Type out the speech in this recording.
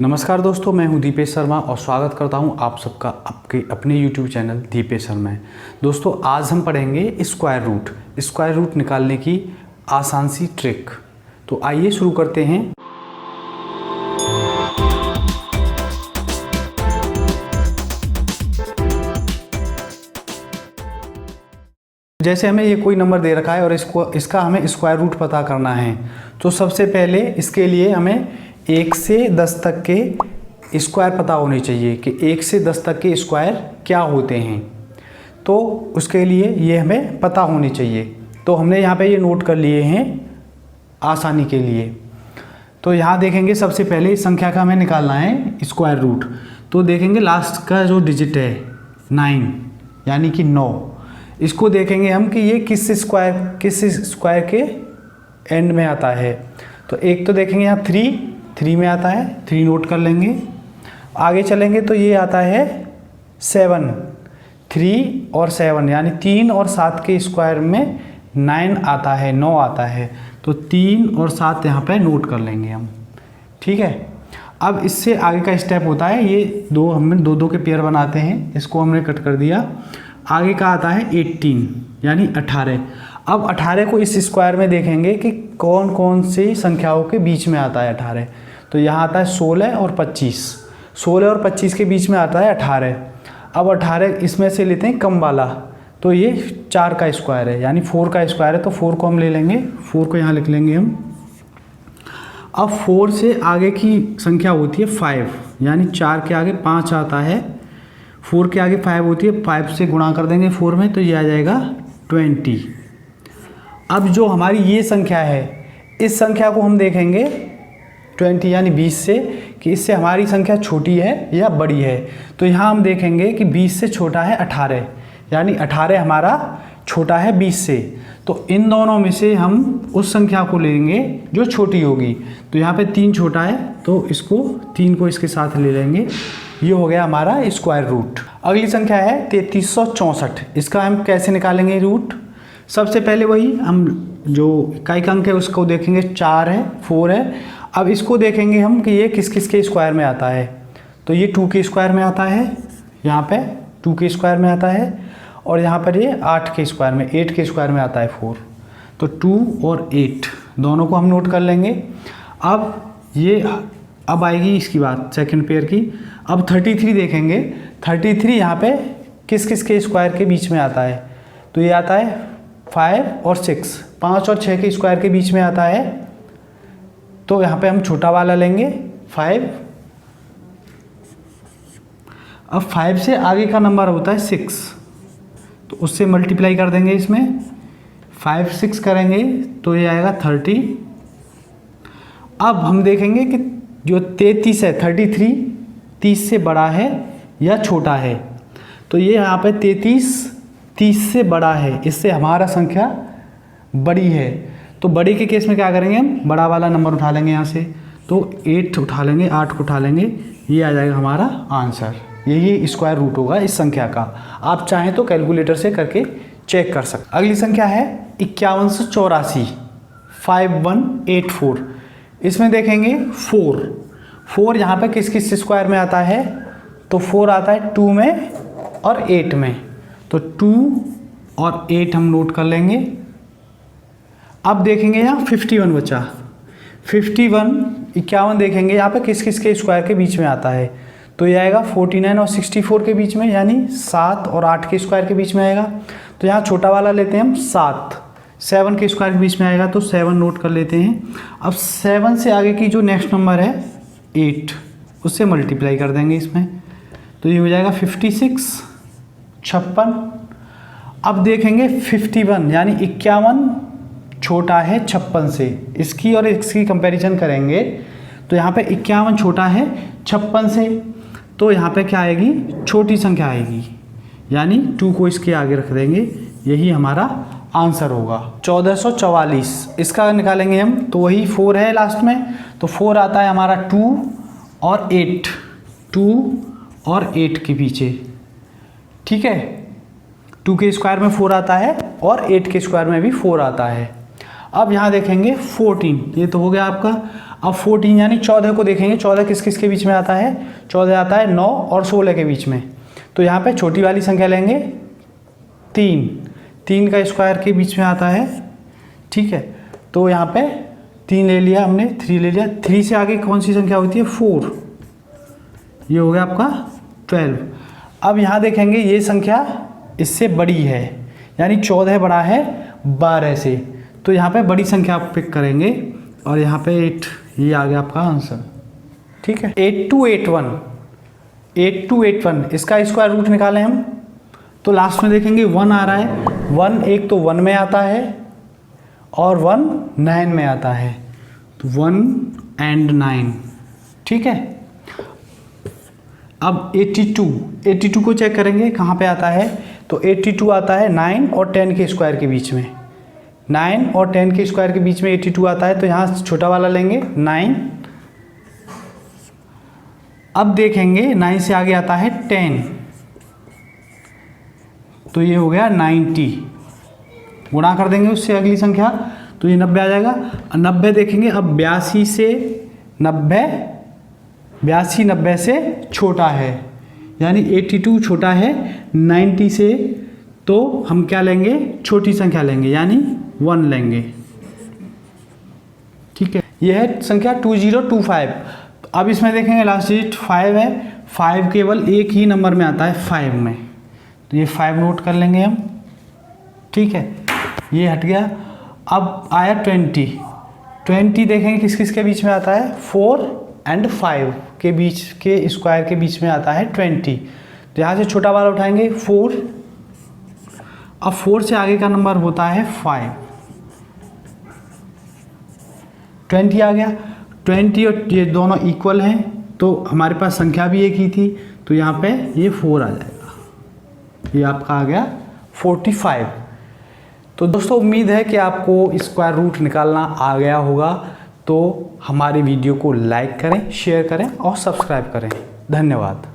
नमस्कार दोस्तों, मैं हूं दीपेश शर्मा और स्वागत करता हूं आप सबका आपके अपने YouTube चैनल दीपेश शर्मा में। दोस्तों आज हम पढ़ेंगे स्क्वायर रूट निकालने की आसान सी ट्रिक। तो आइए शुरू करते हैं। जैसे हमें ये कोई नंबर दे रखा है और इसका हमें स्क्वायर रूट पता करना है, तो सबसे पहले इसके लिए हमें 1 से 10 तक के स्क्वायर पता होने चाहिए कि 1 से 10 तक के स्क्वायर क्या होते हैं। तो उसके लिए ये हमें पता होने चाहिए। तो हमने यहाँ पे ये नोट कर लिए हैं आसानी के लिए। तो यहाँ देखेंगे सबसे पहले इस संख्या का हमें निकालना है स्क्वायर रूट। तो देखेंगे लास्ट का जो डिजिट है 9 यानी कि 9, इसको देखेंगे हम कि ये किस स्क्वायर के एंड में आता है। तो एक तो देखेंगे यहाँ 3 में आता है, 3 नोट कर लेंगे। आगे चलेंगे तो ये आता है 7, 3 और 7 यानी 3 और 7 के स्क्वायर में 9 आता है, 9 आता है। तो 3 और 7 यहाँ पे नोट कर लेंगे हम, ठीक है। अब इससे आगे का स्टेप होता है, ये दो हमने दो के पेयर बनाते हैं, इसको हमने कट कर दिया। आगे का आता है 18 यानी 18। अब 18 को इस स्क्वायर में देखेंगे कि कौन कौन सी संख्याओं के बीच में आता है 18। तो यहाँ आता है 16 और 25। 16 और 25 के बीच में आता है 18। अब 18 इसमें से लेते हैं कम वाला, तो ये 4 का स्क्वायर है यानी 4 का स्क्वायर है। तो 4 को हम ले लेंगे, 4 को यहाँ लिख लेंगे हम। अब 4 से आगे की संख्या होती है 5 यानी 4 के आगे 5 आता है, 4 के आगे 5 होती है, 5 से गुणा कर देंगे 4 में, तो ये आ जाएगा 20। अब जो हमारी ये संख्या है, इस संख्या को हम देखेंगे 20 यानी 20 से कि इससे हमारी संख्या छोटी है या बड़ी है। तो यहाँ हम देखेंगे कि 20 से छोटा है 18 यानी 18 हमारा छोटा है 20 से। तो इन दोनों में से हम उस संख्या को लेंगे जो छोटी होगी। तो यहाँ पे 3 छोटा है, तो इसको 3 को इसके साथ ले लेंगे। ये हो गया हमारा स्क्वायर रूट। अगली संख्या है 3364। इसका हम कैसे निकालेंगे रूट? सबसे पहले वही हम जो इकाई अंक है उसको देखेंगे, 4 है, 4 है। अब इसको देखेंगे हम कि ये किस किस के स्क्वायर में आता है। तो ये 2 के स्क्वायर में आता है, यहाँ पे 2 के स्क्वायर में आता है, और यहाँ पर ये 8 के स्क्वायर में, 8 के स्क्वायर में आता है 4। तो 2 और 8 दोनों को हम नोट कर लेंगे। अब आएगी इसकी बात सेकंड पेयर की। अब 33 देखेंगे, 33 यहाँ पे किस किस के स्क्वायर के बीच में आता है। तो ये आता है 5 और 6, 5 और 6 के स्क्वायर के बीच में आता है। तो यहाँ पे हम छोटा वाला लेंगे 5। अब 5 से आगे का नंबर होता है 6, तो उससे मल्टीप्लाई कर देंगे इसमें, 5 6 करेंगे तो ये आएगा 30। अब हम देखेंगे कि जो 33 है, 33 30 से बड़ा है या छोटा है। तो ये यहाँ पे 33 30 से बड़ा है, इससे हमारा संख्या बड़ी है। तो बड़ी के केस में क्या करेंगे हम, बड़ा वाला नंबर उठा लेंगे यहाँ से। तो 8 उठा लेंगे, 8 को उठा लेंगे, ये आ जाएगा हमारा आंसर। यही स्क्वायर रूट होगा इस संख्या का। आप चाहें तो कैलकुलेटर से करके चेक कर सकते। अगली संख्या है 5184, 5184। इसमें देखेंगे 4 यहाँ पे किस किस स्क्वायर में आता है। तो 4 आता है 2 में और 8 में। तो 2 और 8 हम नोट कर लेंगे। अब देखेंगे यहाँ 51 बचा, 51 देखेंगे यहाँ पे किस किस के स्क्वायर के बीच में आता है। तो ये आएगा 49 और 64 के बीच में, यानी 7 और 8 के स्क्वायर के बीच में आएगा। तो यहाँ छोटा वाला लेते हैं हम 7 के स्क्वायर के बीच में आएगा, तो 7 नोट कर लेते हैं। अब 7 से आगे की जो नेक्स्ट नंबर है 8, उससे मल्टीप्लाई कर देंगे इसमें, तो ये हो जाएगा 56 56। अब देखेंगे 51 यानी 51 छोटा है 56 से, इसकी और इसकी कंपैरिजन करेंगे। तो यहाँ पे 51 छोटा है 56 से, तो यहाँ पे क्या आएगी, छोटी संख्या आएगी, यानी 2 को इसके आगे रख देंगे। यही हमारा आंसर होगा 1444। इसका निकालेंगे हम, तो वही 4 है लास्ट में। तो 4 आता है हमारा 2 और 8 के पीछे, ठीक है। 2 के स्क्वायर में 4 आता है और 8 के स्क्वायर में भी 4 आता है। अब यहाँ देखेंगे 14, ये तो हो गया आपका। अब 14 यानी 14 को देखेंगे, 14 किस किस के बीच में आता है, 14 आता है 9 और 16 के बीच में। तो यहाँ पे छोटी वाली संख्या लेंगे 3 का स्क्वायर के बीच में आता है, ठीक है। तो यहाँ पे 3 ले लिया हमने, 3 ले लिया। 3 से आगे कौन सी संख्या होती है, 4, ये हो गया आपका 12। अब यहाँ देखेंगे ये संख्या इससे बड़ी है, यानी 14 बड़ा है 12 से, तो यहाँ पे बड़ी संख्या आप पिक करेंगे और यहाँ पे 8, ये आ गया आपका आंसर, ठीक है। 8281 इसका स्क्वायर रूट निकालें हम, तो लास्ट में देखेंगे 1 आ रहा है। 1 एक तो 1 में आता है और 1 9 में आता है, तो 1 and 9, ठीक है। अब 82 को चेक करेंगे कहाँ पे आता है, तो 82 आता है 9 और 10 के स्क्वायर के बीच में, 9 और 10 के स्क्वायर के बीच में 82 आता है, तो यहाँ छोटा वाला लेंगे 9। अब देखेंगे 9 से आगे आता है 10, तो ये हो गया 90, गुणा कर देंगे उससे अगली संख्या, तो ये 90 आ जाएगा। 90 देखेंगे, अब 82 से 90 से छोटा है, यानी 82 छोटा है 90 से, तो हम क्या लेंगे, छोटी संख्या लेंगे, यानी 1 लेंगे, ठीक है। यह है संख्या 2025। अब इसमें देखेंगे लास्ट डिजिट 5 है, 5 केवल एक ही नंबर में आता है 5 में, तो ये 5 नोट कर लेंगे हम, ठीक है, ये हट गया। अब आया 20 देखेंगे किस किस के बीच में आता है, 4 and 5 के बीच के स्क्वायर के बीच में आता है 20, तो यहाँ से छोटा वाला उठाएंगे 4। अब 4 से आगे का नंबर होता है 5, 20 आ गया। 20 और ये दोनों इक्वल हैं, तो हमारे पास संख्या भी एक ही थी, तो यहाँ पे ये 4 आ जाएगा, ये आपका आ गया 45। तो दोस्तों उम्मीद है कि आपको स्क्वायर रूट निकालना आ गया होगा। तो हमारी वीडियो को लाइक करें, शेयर करें और सब्सक्राइब करें। धन्यवाद।